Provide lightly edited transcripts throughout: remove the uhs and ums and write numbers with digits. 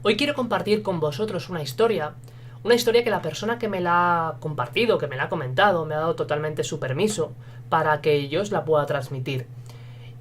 Hoy quiero compartir con vosotros una historia que la persona que me la ha compartido, que me la ha comentado, me ha dado totalmente su permiso para que yo os la pueda transmitir.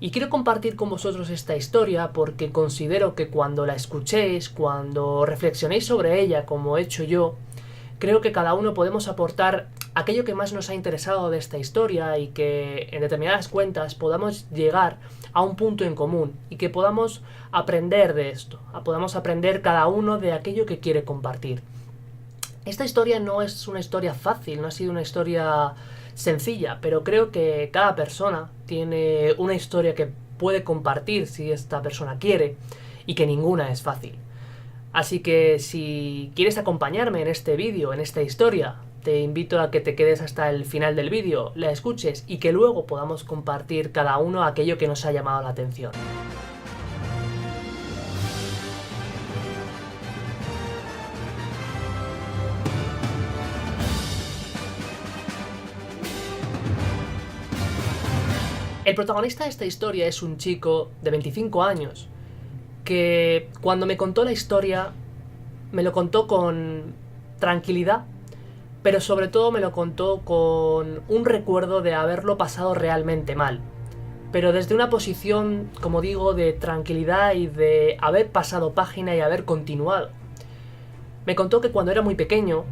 Y quiero compartir con vosotros esta historia porque considero que cuando la escuchéis, cuando reflexionéis sobre ella como he hecho yo, creo que cada uno podemos aportar aquello que más nos ha interesado de esta historia y que en determinadas cuentas podamos llegar a un punto en común y que podamos aprender de esto, podamos aprender cada uno de aquello que quiere compartir. Esta historia no es una historia fácil, no ha sido una historia sencilla, pero creo que cada persona tiene una historia que puede compartir si esta persona quiere y que ninguna es fácil. Así que si quieres acompañarme en este vídeo, en esta historia, te invito a que te quedes hasta el final del vídeo, la escuches y que luego podamos compartir cada uno aquello que nos ha llamado la atención. El protagonista de esta historia es un chico de 25 años que cuando me contó la historia me lo contó con tranquilidad, pero sobre todo me lo contó con un recuerdo de haberlo pasado realmente mal, pero desde una posición, como digo, de tranquilidad y de haber pasado página y haber continuado. Me contó que cuando era muy pequeño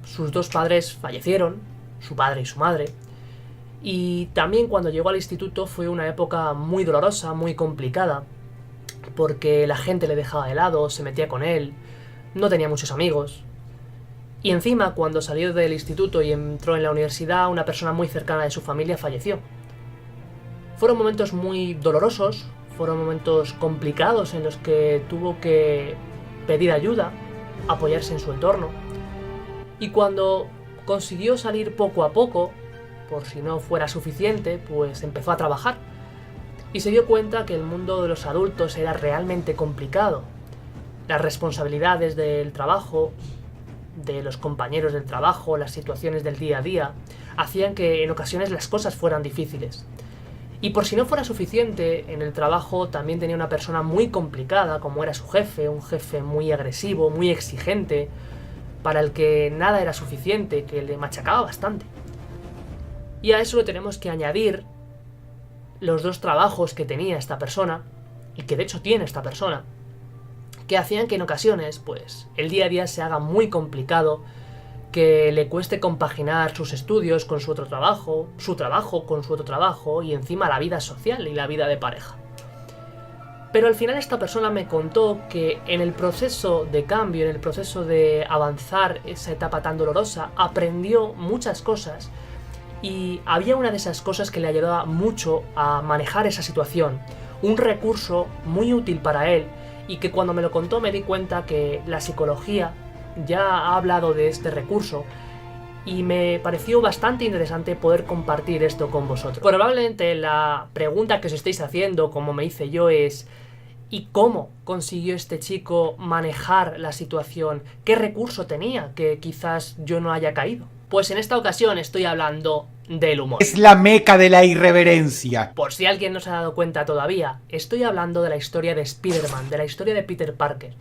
sus dos padres fallecieron, su padre y su madre, y también cuando llegó al instituto fue una época muy dolorosa, muy complicada, porque la gente le dejaba de lado, se metía con él, no tenía muchos amigos. Y encima, cuando salió del instituto y entró en la universidad, una persona muy cercana de su familia falleció. Fueron momentos muy dolorosos, fueron momentos complicados en los que tuvo que pedir ayuda, apoyarse en su entorno. Y cuando consiguió salir poco a poco, por si no fuera suficiente, pues empezó a trabajar. Y se dio cuenta que el mundo de los adultos era realmente complicado. Las responsabilidades del trabajo, de los compañeros del trabajo, las situaciones del día a día, hacían que en ocasiones las cosas fueran difíciles. Y por si no fuera suficiente, en el trabajo también tenía una persona muy complicada, como era su jefe, un jefe muy agresivo, muy exigente, para el que nada era suficiente, que le machacaba bastante. Y a eso le tenemos que añadir los dos trabajos que tenía esta persona, y que de hecho tiene esta persona, que hacían que en ocasiones, pues, el día a día se haga muy complicado, que le cueste compaginar sus estudios con su otro trabajo, su trabajo con su otro trabajo, y encima la vida social y la vida de pareja. Pero al final esta persona me contó que en el proceso de cambio, en el proceso de avanzar esa etapa tan dolorosa, aprendió muchas cosas. Y había una de esas cosas que le ayudaba mucho a manejar esa situación, un recurso muy útil para él y que cuando me lo contó me di cuenta que la psicología ya ha hablado de este recurso y me pareció bastante interesante poder compartir esto con vosotros. Probablemente la pregunta que os estáis haciendo, como me hice yo, es ¿y cómo consiguió este chico manejar la situación? ¿Qué recurso tenía que quizás yo no haya caído? Pues en esta ocasión estoy hablando del humor. Es la meca de la irreverencia. Por si alguien no se ha dado cuenta todavía, estoy hablando de la historia de Spider-Man, de la historia de Peter Parker.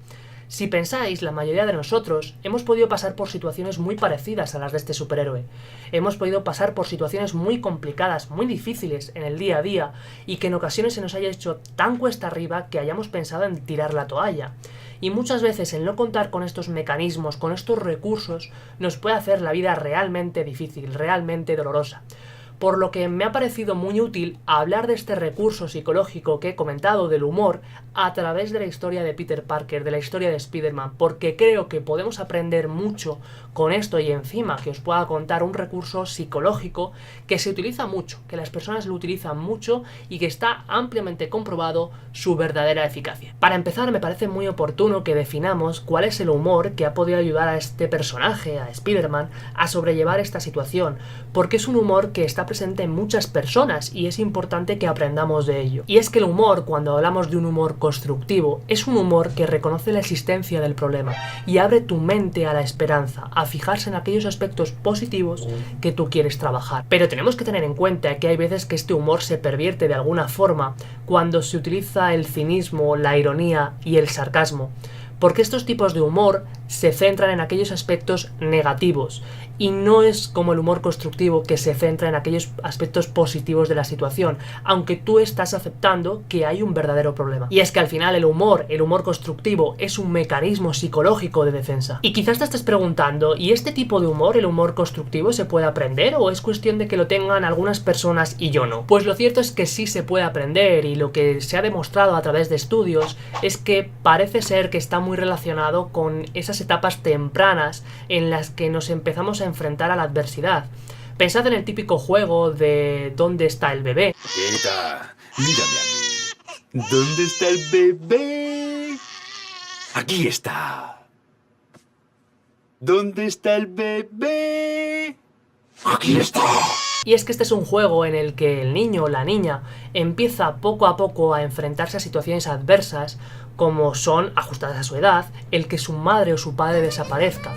Si pensáis, la mayoría de nosotros hemos podido pasar por situaciones muy parecidas a las de este superhéroe. Hemos podido pasar por situaciones muy complicadas, muy difíciles en el día a día y que en ocasiones se nos haya hecho tan cuesta arriba que hayamos pensado en tirar la toalla. Y muchas veces el no contar con estos mecanismos, con estos recursos, nos puede hacer la vida realmente difícil, realmente dolorosa. Por lo que me ha parecido muy útil hablar de este recurso psicológico que he comentado, del humor, a través de la historia de Peter Parker, de la historia de Spider-Man, porque creo que podemos aprender mucho con esto y encima que os pueda contar un recurso psicológico que se utiliza mucho, que las personas lo utilizan mucho y que está ampliamente comprobado su verdadera eficacia. Para empezar, me parece muy oportuno que definamos cuál es el humor que ha podido ayudar a este personaje, a Spider-Man, a sobrellevar esta situación, porque es un humor que está presente en muchas personas y es importante que aprendamos de ello. Y es que el humor, cuando hablamos de un humor constructivo, es un humor que reconoce la existencia del problema y abre tu mente a la esperanza, a fijarse en aquellos aspectos positivos que tú quieres trabajar. Pero tenemos que tener en cuenta que hay veces que este humor se pervierte de alguna forma cuando se utiliza el cinismo, la ironía y el sarcasmo. porque estos tipos de humor se centran en aquellos aspectos negativos y no es como el humor constructivo que se centra en aquellos aspectos positivos de la situación, aunque tú estás aceptando que hay un verdadero problema. Y es que al final el humor constructivo es un mecanismo psicológico de defensa. Y quizás te estés preguntando, ¿y este tipo de humor, el humor constructivo, se puede aprender o es cuestión de que lo tengan algunas personas y yo no? Pues lo cierto es que sí se puede aprender, y lo que se ha demostrado a través de estudios es que parece ser que está muy relacionado con esas etapas tempranas en las que nos empezamos a enfrentar a la adversidad. Pensad en el típico juego de ¿dónde está el bebé? Quieta, mírame a mí. ¿Dónde está el bebé? Aquí está. ¿Dónde está el bebé? Aquí está. Y es que este es un juego en el que el niño o la niña empieza poco a poco a enfrentarse a situaciones adversas, como son, ajustadas a su edad, el que su madre o su padre desaparezca.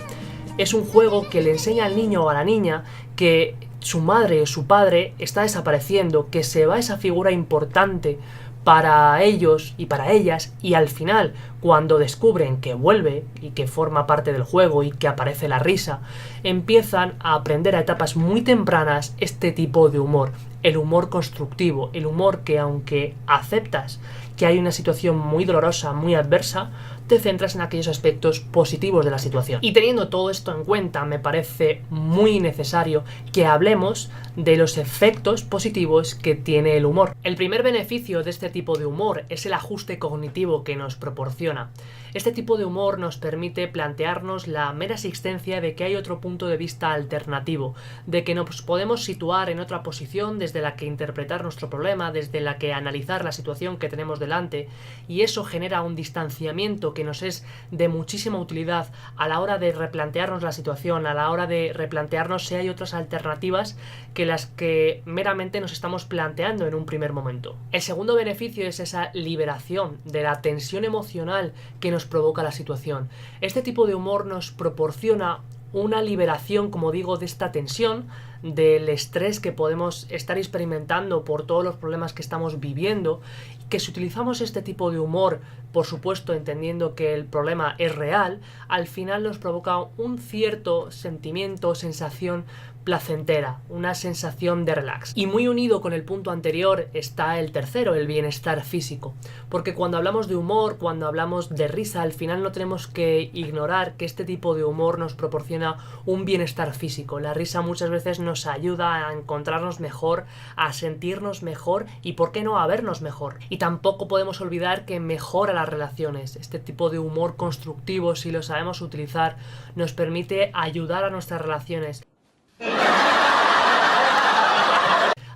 Es un juego que le enseña al niño o a la niña que su madre o su padre está desapareciendo, que se va esa figura importante para ellos y para ellas, y al final, cuando descubren que vuelve y que forma parte del juego y que aparece la risa, empiezan a aprender a etapas muy tempranas este tipo de humor, el humor constructivo, el humor que, aunque aceptas que hay una situación muy dolorosa, muy adversa, te centras en aquellos aspectos positivos de la situación. Y teniendo todo esto en cuenta, me parece muy necesario que hablemos de los efectos positivos que tiene el humor. El primer beneficio de este tipo de humor es el ajuste cognitivo que nos proporciona. Este tipo de humor nos permite plantearnos la mera existencia de que hay otro punto de vista alternativo, de que nos podemos situar en otra posición desde la que interpretar nuestro problema, desde la que analizar la situación que tenemos delante, y eso genera un distanciamiento que nos es de muchísima utilidad a la hora de replantearnos la situación, a la hora de replantearnos si hay otras alternativas que las que meramente nos estamos planteando en un primer momento. El segundo beneficio es esa liberación de la tensión emocional que nos provoca la situación. Este tipo de humor nos proporciona una liberación, como digo, de esta tensión, del estrés que podemos estar experimentando por todos los problemas que estamos viviendo, que si utilizamos este tipo de humor, por supuesto entendiendo que el problema es real, al final nos provoca un cierto sentimiento, sensación placentera, una sensación de relax. Y muy unido con el punto anterior está el tercero, el bienestar físico, porque cuando hablamos de humor, cuando hablamos de risa, al final no tenemos que ignorar que este tipo de humor nos proporciona un bienestar físico. La risa muchas veces nos ayuda a encontrarnos mejor, a sentirnos mejor y, por qué no, a vernos mejor. Y tampoco podemos olvidar que mejora las relaciones. Este tipo de humor constructivo, si lo sabemos utilizar, nos permite ayudar a nuestras relaciones,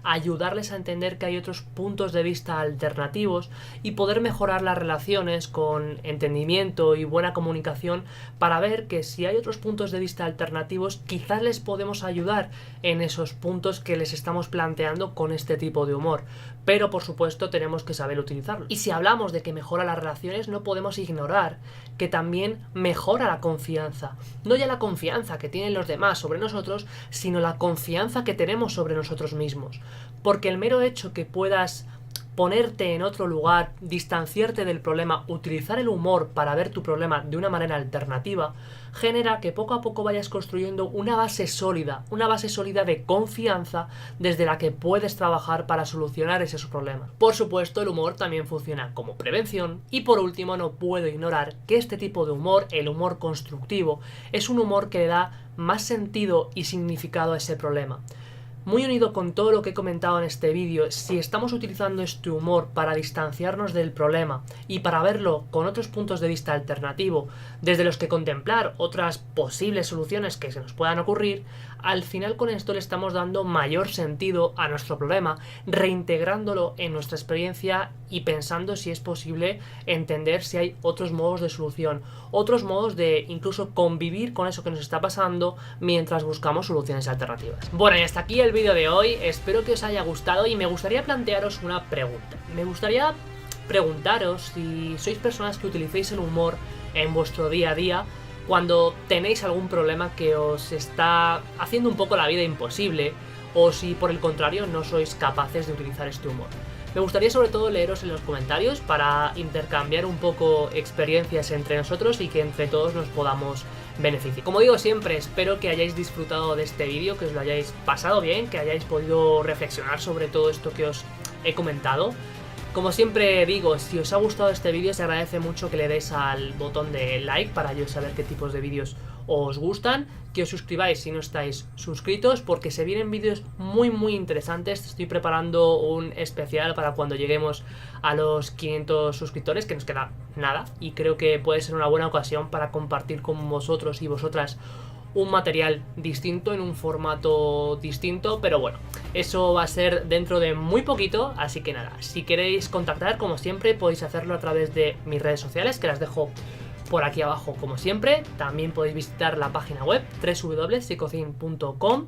ayudarles a entender que hay otros puntos de vista alternativos y poder mejorar las relaciones con entendimiento y buena comunicación, para ver que si hay otros puntos de vista alternativos, quizás les podemos ayudar en esos puntos que les estamos planteando con este tipo de humor. Pero por supuesto tenemos que saber utilizarlo. Y si hablamos de que mejora las relaciones, no podemos ignorar que también mejora la confianza. No ya la confianza que tienen los demás sobre nosotros, sino la confianza que tenemos sobre nosotros mismos. Porque el mero hecho que puedas ponerte en otro lugar, distanciarte del problema, utilizar el humor para ver tu problema de una manera alternativa, genera que poco a poco vayas construyendo una base sólida de confianza desde la que puedes trabajar para solucionar esos problemas. Por supuesto, el humor también funciona como prevención, y por último no puedo ignorar que este tipo de humor, el humor constructivo, es un humor que le da más sentido y significado a ese problema. Muy unido con todo lo que he comentado en este vídeo, si estamos utilizando este humor para distanciarnos del problema y para verlo con otros puntos de vista alternativo, desde los que contemplar otras posibles soluciones que se nos puedan ocurrir, al final con esto le estamos dando mayor sentido a nuestro problema, reintegrándolo en nuestra experiencia y pensando si es posible entender si hay otros modos de solución, otros modos de incluso convivir con eso que nos está pasando mientras buscamos soluciones alternativas. Bueno, y hasta aquí el vídeo de hoy, espero que os haya gustado y me gustaría plantearos una pregunta. Me gustaría preguntaros si sois personas que utilicéis el humor en vuestro día a día cuando tenéis algún problema que os está haciendo un poco la vida imposible, o si por el contrario no sois capaces de utilizar este humor. Me gustaría sobre todo leeros en los comentarios para intercambiar un poco experiencias entre nosotros y que entre todos nos podamos beneficiar. Como digo siempre, espero que hayáis disfrutado de este vídeo, que os lo hayáis pasado bien, que hayáis podido reflexionar sobre todo esto que os he comentado. Como siempre digo, si os ha gustado este vídeo se agradece mucho que le deis al botón de like para yo saber qué tipos de vídeos os gustan, que os suscribáis si no estáis suscritos porque se vienen vídeos muy interesantes. Estoy preparando un especial para cuando lleguemos a los 500 suscriptores, que nos queda nada, y creo que puede ser una buena ocasión para compartir con vosotros y vosotras un material distinto, en un formato distinto, pero bueno, eso va a ser dentro de muy poquito, así que nada, si queréis contactar, como siempre, podéis hacerlo a través de mis redes sociales, que las dejo por aquí abajo como siempre. También podéis visitar la página web www.psicocin.com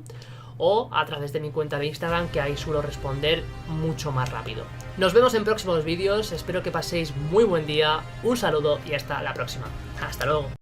o a través de mi cuenta de Instagram, que ahí suelo responder mucho más rápido. Nos vemos en próximos vídeos, espero que paséis muy buen día, un saludo y hasta la próxima. Hasta luego.